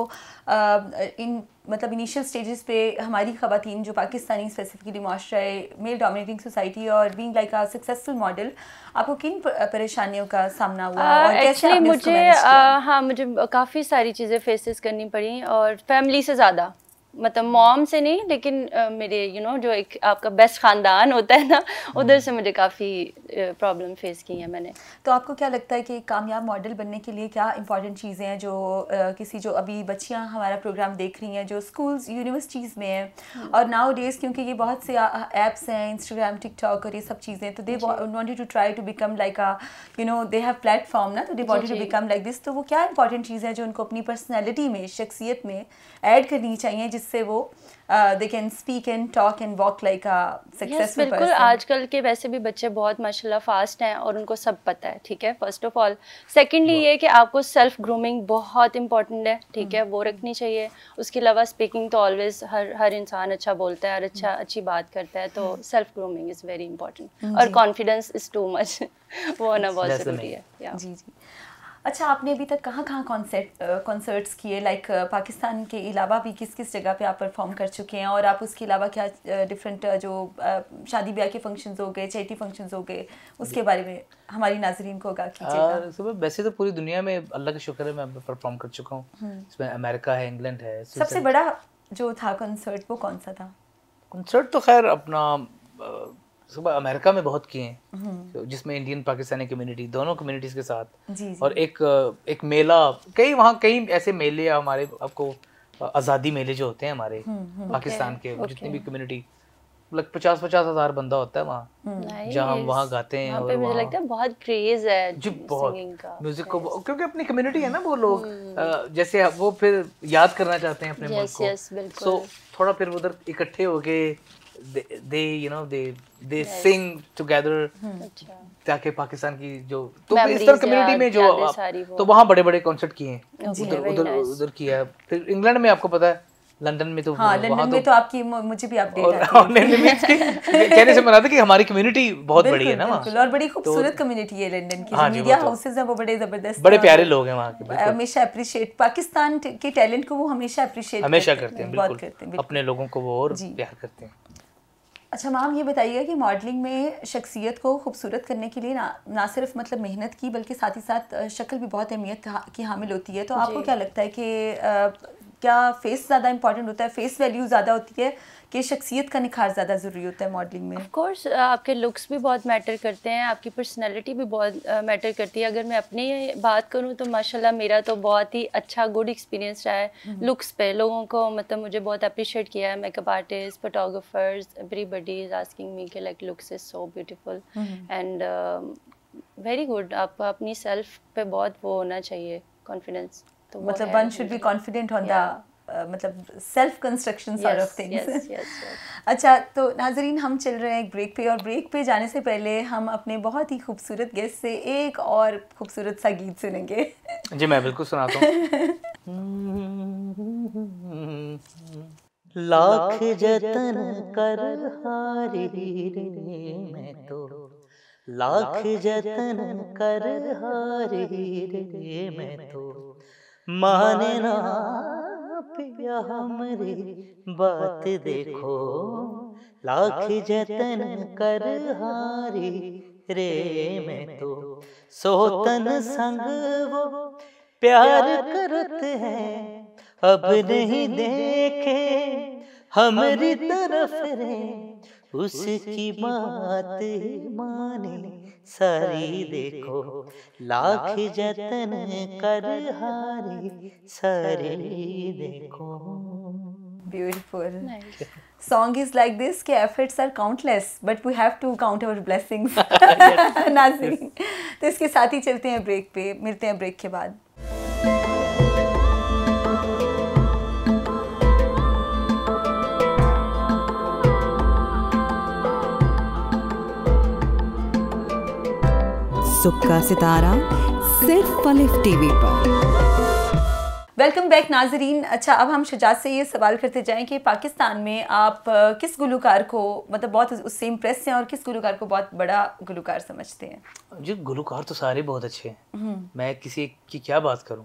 मतलब इनिशियल स्टेजेस पे हमारी ख़वातीन जो पाकिस्तानी स्पेसिफिकली माशरा मेल डोमिनेटिंग सोसाइटी और being like a successful model, आपको किन परेशानियों का सामना हुआ और कैसे आपने उसको मैनेज किया? मुझे काफ़ी सारी चीज़ें फेसेस करनी पड़ी, और फैमिली से ज़्यादा, मतलब मॉम से नहीं, लेकिन मेरे जो एक आपका बेस्ट ख़ानदान होता है ना, उधर से मुझे काफ़ी प्रॉब्लम फेस की है मैंने। तो आपको क्या लगता है कि कामयाब मॉडल बनने के लिए क्या इंपॉर्टेंट चीज़ें हैं जो किसी जो अभी बच्चियां हमारा प्रोग्राम देख रही हैं जो स्कूल्स यूनिवर्सिटीज़ में हैं, और नाउ डेज़ क्योंकि ये बहुत से ऐप्स हैं, इंस्टाग्राम, टिकटॉक और ये सब चीज़ें, तो they wanted to try to become like a they have platform ना, तो they wanted to become like this, तो वो क्या इंपॉर्टेंट चीज़ है जो उनको अपनी पर्सनैलिटी में, शख्सियत में ऐड करनी चाहिए जिससे वो they can speak and talk and walk like a successful person? बिल्कुल, आजकल के वैसे भी बच्चे बहुत माशाल्लाह फास्ट हैं और उनको सब पता है, ठीक है, फर्स्ट ऑफ ऑल। सेकेंडली ये कि आपको सेल्फ ग्रूमिंग बहुत इंपॉर्टेंट है, ठीक है, वो रखनी चाहिए। उसके अलावा स्पीकिंग तो ऑलवेज हर इंसान अच्छा बोलता है और अच्छी बात करता है, तो self grooming is very important, और कॉन्फिडेंस इज़ टू मच, वो होना बहुत ज़रूरी है। जी जी। अच्छा, आपने अभी तक कहाँ कॉन्सर्ट्स किए, लाइक पाकिस्तान के अलावा भी किस किस जगह पे आप परफॉर्म कर चुके हैं, और आप उसके अलावा क्या डिफरेंट जो शादी ब्याह के फंक्शंस हो गए, चैरिटी फंक्शंस हो गए, उसके बारे में हमारी नाज़रीन को आगाह कीजिएगा। वैसे तो पूरी दुनिया में अल्लाह का शुक्र है मैं परफॉर्म कर चुका हूँ, इसमें अमेरिका है, इंग्लैंड है। सबसे बड़ा जो था कॉन्सर्ट वो कौन सा था? कॉन्सर्ट तो खैर अपना सुबह अमेरिका में बहुत किए हैं, जिसमें इंडियन पाकिस्तानी कम्युनिटी दोनों कम्युनिटीज़ के साथ जी। और एक मेला, कई ऐसे मेले हमारे, आपको आज़ादी मेले जो होते हैं हमारे पाकिस्तान के, जितनी भी कम्युनिटी, मतलब 50-50 हज़ार बंदा होता है वहाँ, जहाँ हम वहाँ गाते हैं। और मुझे लगता है बहुत क्रेज है जी, बहुत म्यूजिक को, क्योंकि अपनी कम्युनिटी है ना वो लोग, जैसे वो फिर याद करना चाहते हैं अपने मुल्क को, सो थोड़ा फिर उधर इकट्ठे होके they sing together, ताकि पाकिस्तान की जो तो इस तरह कम्युनिटी में जो, तो वहाँ बड़े बड़े कॉन्सर्ट किए हैं, उधर किया है। फिर इंग्लैंड में आपको पता है, लंदन में तो लंदन में तो आपकी मुझे भी अपडेट कहने से मना था कि हमारी कम्युनिटी बहुत बड़ी है ना वहाँ, और बड़ी खूबसूरत कम्युनिटी है लंदन की, जो मीडिया हाउसेस हैं वो बड़े जबरदस्त, बड़े प्यारे लोग हैं वहाँ के, हमेशा अप्रिशिएट पाकिस्तान के टैलेंट को वो हमेशा अप्रिशिएट करते हैं, बिल्कुल अपने लोगों को वो और प्यार करते हैं। अच्छा मैम, ये बताइएगा कि मॉडलिंग में शख्सियत को खूबसूरत करने के लिए ना सिर्फ मतलब मेहनत की, बल्कि साथ ही साथ शक्ल भी बहुत अहमियत की हामिल होती है, तो आपको क्या लगता है कि क्या फेस ज़्यादा इंपॉर्टेंट होता है, फेस वैल्यू ज़्यादा होती है कि शख्सियत का निखार ज़्यादा ज़रूरी होता है मॉडलिंग में? ऑफ कोर्स आपके लुक्स भी बहुत मैटर करते हैं, आपकी पर्सनैलिटी भी बहुत मैटर करती है। अगर मैं अपनी बात करूँ तो माशाल्लाह मेरा तो बहुत ही अच्छा गुड एक्सपीरियंस रहा है लुक्स पे। लोगों को मतलब मुझे बहुत अप्रिशिएट किया है, makeup artist, photographers, everybody is asking me कि like looks is so beautiful and very good. आपको अपनी सेल्फ पे बहुत वो होना चाहिए, कॉन्फिडेंस। तो मतलब one should be confident on the मतलब self construction sort of things. अच्छा, तो नाजरीन हम चल रहे हैं एक ब्रेक पे, और ब्रेक पे जाने से पहले हम अपने बहुत ही खूबसूरत गेस्ट से एक और खूबसूरत सा गीत सुनेंगे। जी मैं बिल्कुल सुनाता हूँ। लाख जतन कर हारी रे मैं तो, लाख जतन कर हारी रे मैं तो, माने ना पिया हमरी बात देखो, लाख जतन कर हारी रे मैं तो, सोतन संग वो प्यार करते हैं, अब नहीं देखे हमारी तरफ रे, उसकी बात माने सारी देखो, लाख जतन कर हारी सारी देखो। Beautiful. Nice. Song is like this कि efforts are countless but we have to count our blessings. नाज़रीन, तो इसके साथ ही चलते हैं ब्रेक पे, मिलते हैं ब्रेक के बाद। सुख का सितारा सिर्फ फलिफ टीवी पर। वेलकम बैक नाजरीन। अच्छा, अब हम शुजात से ये सवाल करते जाएं कि पाकिस्तान में आप किस गुलकार को मतलब बहुत उससे इम्प्रेस हैं और किस गुलकार को बहुत बड़ा गुलकार समझते हैं? जी गुलकार तो सारे बहुत अच्छे हैं, मैं किसी एक की क्या बात करूं।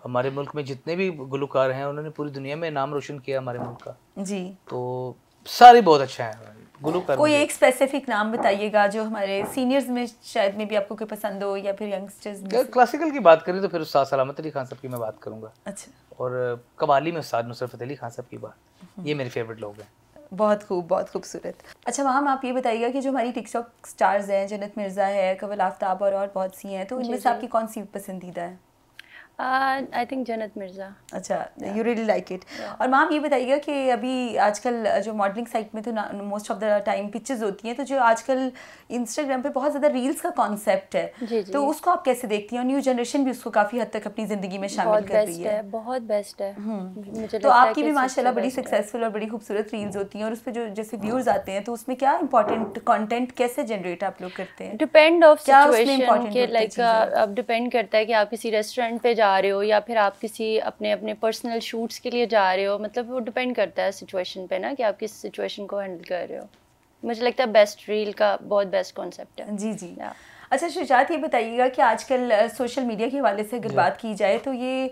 हमारे मुल्क में जितने भी गुलकार हैं उन्होंने पूरी दुनिया में नाम रोशन किया हमारे मुल्क का। जी, तो सारे बहुत अच्छे हैं गुलकार। कोई एक स्पेसिफिक नाम बताइएगा जो हमारे सीनियर्स में शायद में भी आपको कोई पसंद हो, या फिर यंगस्टर्स में। क्लासिकल की बात करें तो फिर उस्ताद सलामत अली खान साहब की मैं बात करूंगा। अच्छा। और कवाली में उस्ताद नुसरत फतेह अली खान साहब की बात, ये मेरे फेवरेट लोग हैं। बहुत खूब, बहुत खूबसूरत। अच्छा मैम, आप ये बताइएगा कि जो हमारी टिकटॉक स्टार्स हैं, जन्नत मिर्ज़ा है, कवल आफ्ताब और बहुत सी हैं, तो इनमें से आपकी कौन सी पसंदीदा है? आई थिंक जन्नत मिर्ज़ा। अच्छा, यू रियली लाइक इट। और मैम ये बताइएगा कि अभी आजकल जो मॉडलिंग साइट में तो most of the time pictures होती हैं, तो जो आजकल इंस्टाग्राम पे बहुत ज़्यादा रील्स का कॉन्सेप्ट है, तो उसको आप कैसे देखती हैं? और न्यू जनरेशन भी उसको काफ़ी हद तक अपनी ज़िंदगी में शामिल कर रही है। बहुत बेस्ट है। मुझे तो आपकी भी माशाल्लाह बड़ी सक्सेसफुल और बड़ी खूबसूरत रील्स होती हैं, और उस पर जो जैसे व्यूअर्स आते हैं, तो उसमें क्या इंपॉर्टेंट कंटेंट कैसे जनरेट आप लोग करते हैं? डिपेंड ऑफ सिचुएशन के, लाइक अब डिपेंड करता है कि आप किसी रेस्टोरेंट पे जा रहे हो या फिर आप किसी अपने पर्सनल शूट्स के लिए जा रहे हो, मतलब वो डिपेंड करता है सिचुएशन पे ना कि आप किस सिचुएशन को हैंडल कर रहे हो। मुझे लगता है बेस्ट रील का बहुत बेस्ट कॉन्सेप्ट है। जी जी। अच्छा शुजात, ये बताइएगा कि आजकल सोशल मीडिया के हवाले से अगर बात की जाए तो ये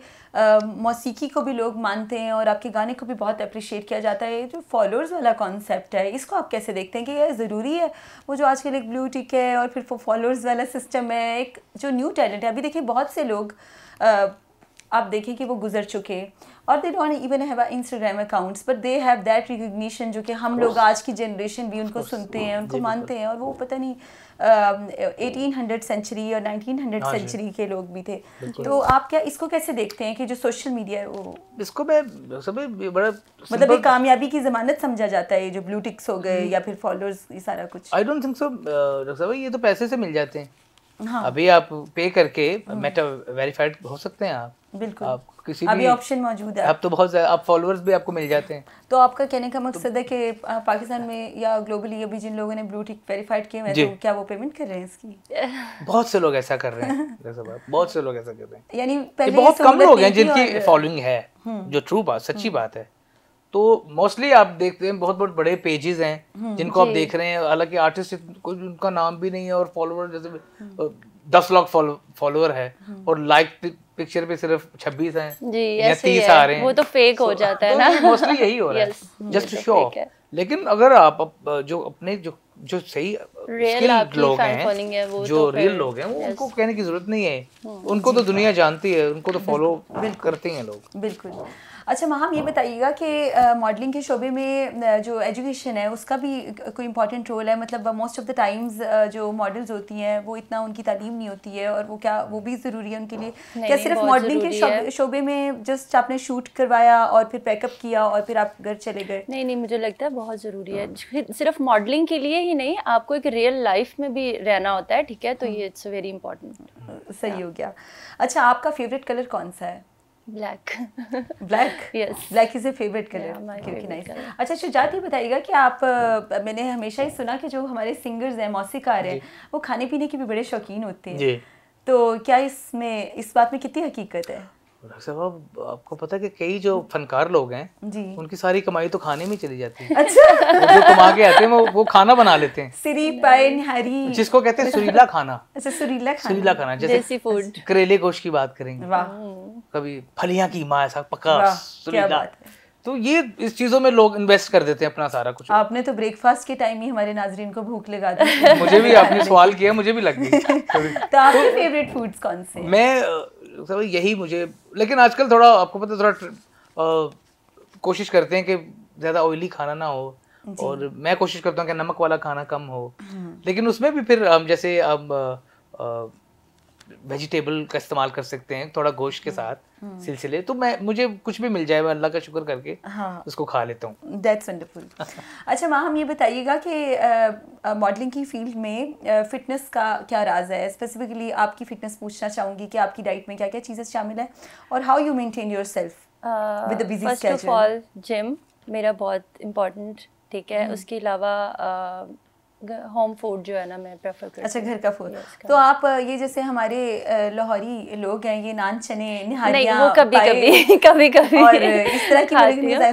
मौसीकी को भी लोग मानते हैं और आपके गाने को भी बहुत अप्रिशिएट किया जाता है। जो फॉलोअर्स वाला कॉन्सेप्ट है, इसको आप कैसे देखते हैं कि ये ज़रूरी है? वो जो आजकल एक ब्लू टिक है और फिर फॉलोअर्स वाला सिस्टम है, एक जो न्यू टैलेंट है, अभी देखिए बहुत से लोग आप देखें कि वो गुजर चुके और they don't even have Instagram accounts, but they have that recognition जो कि हम लोग आज की जनरेशन भी उनको सुनते हैं, उनको मानते हैं। और वो पता नहीं 1800 सेंचुरी और 1900 सेंचुरी के लोग भी थे। तो आप क्या इसको कैसे देखते हैं कि जो सोशल मीडिया है वो इसको मैं सभी बड़ा मतलब एक कामयाबी की जमानत समझा जाता है, ये जो ब्लू टिक्स हो गए या फिर फॉलोअर्स, ये सारा कुछ? I don't think so. ये तो पैसे से मिल जाते हैं। हाँ। अभी आप पे करके मेटा वेरीफाइड हो सकते हैं आप। बिल्कुल, आप किसी अभी ऑप्शन मौजूद है। आप तो बहुत आप फॉलोअर्स भी आपको मिल जाते हैं। तो आपका कहने का मकसद है कि पाकिस्तान में या ग्लोबली अभी जिन लोगों ने ब्लू टिक वेरीफाइड किए हैं, तो क्या वो पेमेंट कर रहे हैं इसकी? बहुत से लोग ऐसा कर रहे हैं। बहुत से लोग ऐसा कर रहे हैं। यानी पहले बहुत कम लोग हैं जिनकी फॉलोइंग है, जो ट्रू बात सच्ची बात है। तो मोस्टली आप देखते हैं बहुत बहुत बड़े पेजेस हैं जिनको आप देख रहे हैं, हालांकि आर्टिस्ट कोई उनका नाम भी नहीं है और फॉलोअर जैसे 10 लाख फॉलोअर है और लाइक पिक्चर पे सिर्फ 26 हैं या 30 आ रहे हैं। वो तो फेक हो जाता है ना। मोस्टली यही हो रहा है, जस्ट टू शो। लेकिन अगर आप जो अपने जो सही स्किल्ड लोग हैं, जो रियल लोग हैं, वो उनको कहने की जरूरत नहीं है। उनको तो दुनिया जानती है, उनको तो फॉलो करते हैं लोग। बिल्कुल। अच्छा महाम, ये बताइएगा कि मॉडलिंग के शोबे में जो एजुकेशन है उसका भी कोई इंपॉर्टेंट रोल है? मतलब मोस्ट ऑफ द टाइम्स जो मॉडल्स होती हैं वो इतना उनकी तालीम नहीं होती है, और वो भी ज़रूरी है उनके लिए? क्या सिर्फ मॉडलिंग के शोबे में जस्ट आपने शूट करवाया और फिर पैकअप किया और फिर आप घर चले गए? नहीं, मुझे लगता है बहुत ज़रूरी है। सिर्फ मॉडलिंग के लिए ही नहीं, आपको एक रियल लाइफ में भी रहना होता है, ठीक है? तो ये इट्स वेरी इंपॉर्टेंट। सही हो गया। अच्छा, आपका फेवरेट कलर कौन सा है? Black. Black, yes, black is a favourite colour, क्योंकि नाइस। अच्छा शुजात, ये बताइएगा कि आप, मैंने हमेशा ही सुना कि जो हमारे सिंगर्स हैं, मौसीकार हैं, वो खाने पीने के भी बड़े शौकीन होते हैं, तो क्या इसमें, इस बात में कितनी हकीकत है? साहब आपको पता है कि कई जो फनकार लोग हैं जी, उनकी सारी कमाई तो खाने में चली जाती है। अच्छा, वो जो कमा के आते हैं वो खाना बना लेते हैं, सिरी पाई निहारी, जिसको कहते हैं सुरीला खाना। अच्छा, सुरीला खाना, जैसे देसी फूड, करेले गोश्त की बात करेंगे, वाह, कभी फलियां कीमा, ऐसा पक्का क्या सुरीला। बात है। तो ये इस चीजों में लोग इन्वेस्ट कर देते हैं अपना सारा कुछ। आपने तो ब्रेकफास्ट के टाइम ही हमारे नाजरीन को भूख लगा दी। मुझे भी आपने सवाल किया, मुझे भी लग गई। तो आपके फेवरेट फूड्स कौन से हैं? मैं सब यही मुझे, लेकिन आजकल थोड़ा आपको पता है, थोड़ा कोशिश करते हैं कि ज़्यादा ऑयली खाना ना हो, और मैं कोशिश करता हूँ कि नमक वाला खाना कम हो, लेकिन उसमें भी फिर जैसे अब वेजिटेबल का इस्तेमाल कर सकते हैं थोड़ा गोश्त के साथ सिलसिले, तो मुझे कुछ भी मिल जाए, मैं अल्लाह का शुक्र करके उसको खा लेता हूँ। That's wonderful. अच्छा माँ, हम ये बताइएगा कि मॉडलिंग की फील्ड में फिटनेस का क्या राज है? स्पेसिफिकली आपकी फिटनेस पूछना चाहूँगी कि आपकी डाइट में क्या क्या चीज़ें शामिल हैं, और how you maintain yourself with the busy first of all gym मेरा बहुत इम्पोर्टेंट, ठीक है। उसके अलावा होम फूड जो है ना, मैं प्रेफर करती हूँ। अच्छा, घर का फूड। तो आप ये जैसे हमारे लाहौरी लोग हैं, ये नान चने, निहारियाँ, नहीं, वो कभी कभी और इस तरह की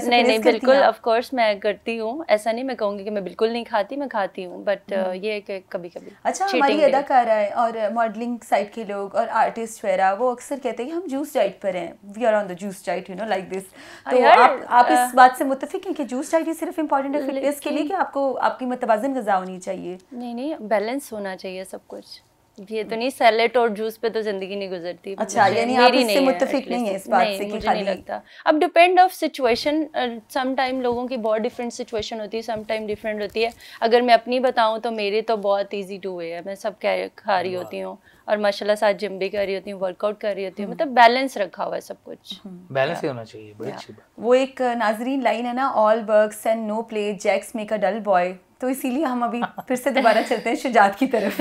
नहीं, बिल्कुल ऑफ कोर्स मैं करती हूँ, ऐसा नहीं मैं कहूँगी कि मैं बिल्कुल नहीं खाती, मैं खाती हूँ, बट ये कि कभी कभी। अच्छा, हमारी अदाकारा है और मॉडलिंग साइड के लोग और आर्टिस्ट वगैरह, वो अक्सर कहते हैं कि हम जूस डाइट पर हैं, we are on the juice diet, you know, like this. तो आप इस बात से मुत्तफिक हैं कि जूस डाइट ही सिर्फ इम्पोर्टेंट है फिटनेस के लिए, कि आपको आपकी मुतवाज़िन ग़िज़ा होनी चाहिए? नहीं, बैलेंस होना चाहिए सब कुछ। ये तो नहीं सैलेड और जूस पे तो जिंदगी नहीं गुजरती। अच्छा, यानी आप इससे मुत्तफिक नहीं है इस बात से कि मुझे नहीं लगता। अब depend of situation, some time लोगों की बहुत डिफरेंट सिचुएशन होती है, सम टाइम डिफरेंट होती है। अगर मैं अपनी बताऊं तो मेरे तो बहुत इजी टू वे है, मैं सब खा रही होती हूँ, और माशाल्लाह साथ जिम भी कर रही होती हूँ, वर्कआउट कर रही होती हूँ, मतलब बैलेंस रखा हुआ है सब कुछ। बैलेंस ही होना चाहिए, बड़ी अच्छी बात। वो एक नाजरीन लाइन है ना, all works and no play jacks make a dull boy, तो इसीलिए हम अभी फिर से दोबारा चलते हैं शुजात की तरफ।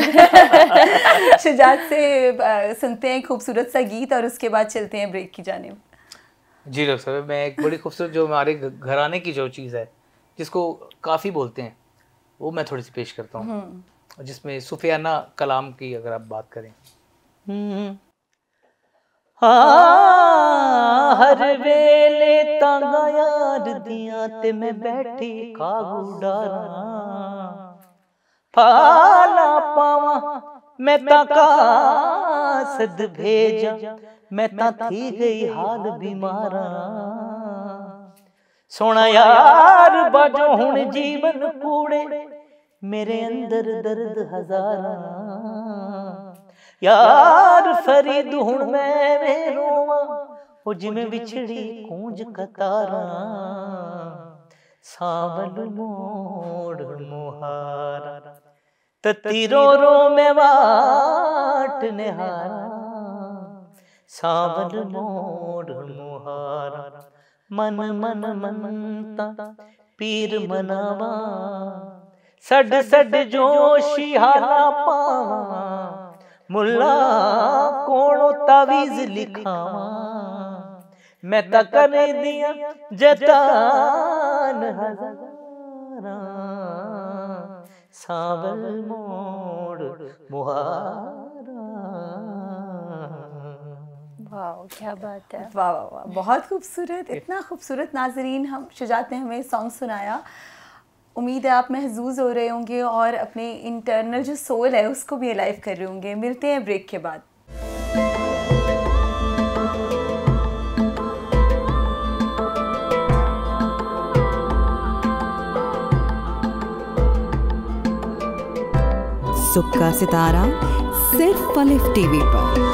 शुजात से सुनते हैं खूबसूरत सा गीत, और उसके बाद चलते हैं ब्रेक की जानिब। जी डॉक्टर साहब, मैं एक बड़ी खूबसूरत जो हमारे घराने की जो चीज़ है, जिसको काफ़ी बोलते हैं, वो मैं थोड़ी सी पेश करता हूँ, जिसमें सुफियाना कलाम की अगर आप बात करें। हर वेले तांगा यार दियां ते मैं बैठी कागू डारा, फाला पावा मैं ताका सद भेजा, मैं ता थी गई हाल बीमारा, सोना यार बाजो हुण जीवन कूड़े, मेरे अंदर दर्द हजारा, यार फरीद हुण मैं रोवा, हो जिमें विछड़ी कूंज कतारा, सावल मोड़ मुहारा, तत्ती रो रो मैं वाट निहारा, सावल मोड़ मुहारा, मन मन मनता पीर मनावा, सड सड जोशी हाला पावा, मुल्ला कोनो तावीज लिखावा, मैं ता कर दिया जतान हजारा, सावल मोड़ मुहारा। वाह, क्या बात है। वाह वाह वाह, बहुत खूबसूरत, इतना खूबसूरत नाजरीन हम शुजात ने हमें सॉन्ग सुनाया। उम्मीद है आप महजूज हो रहे होंगे और अपने इंटरनल जो सोल है उसको भी अलाइव कर रहे होंगे। मिलते हैं ब्रेक के बाद। सुक्का सितारा सिर्फ फलिफ टीवी पर।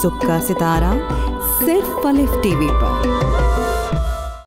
सुख का सितारा सिर्फ फलिफ टीवी पर।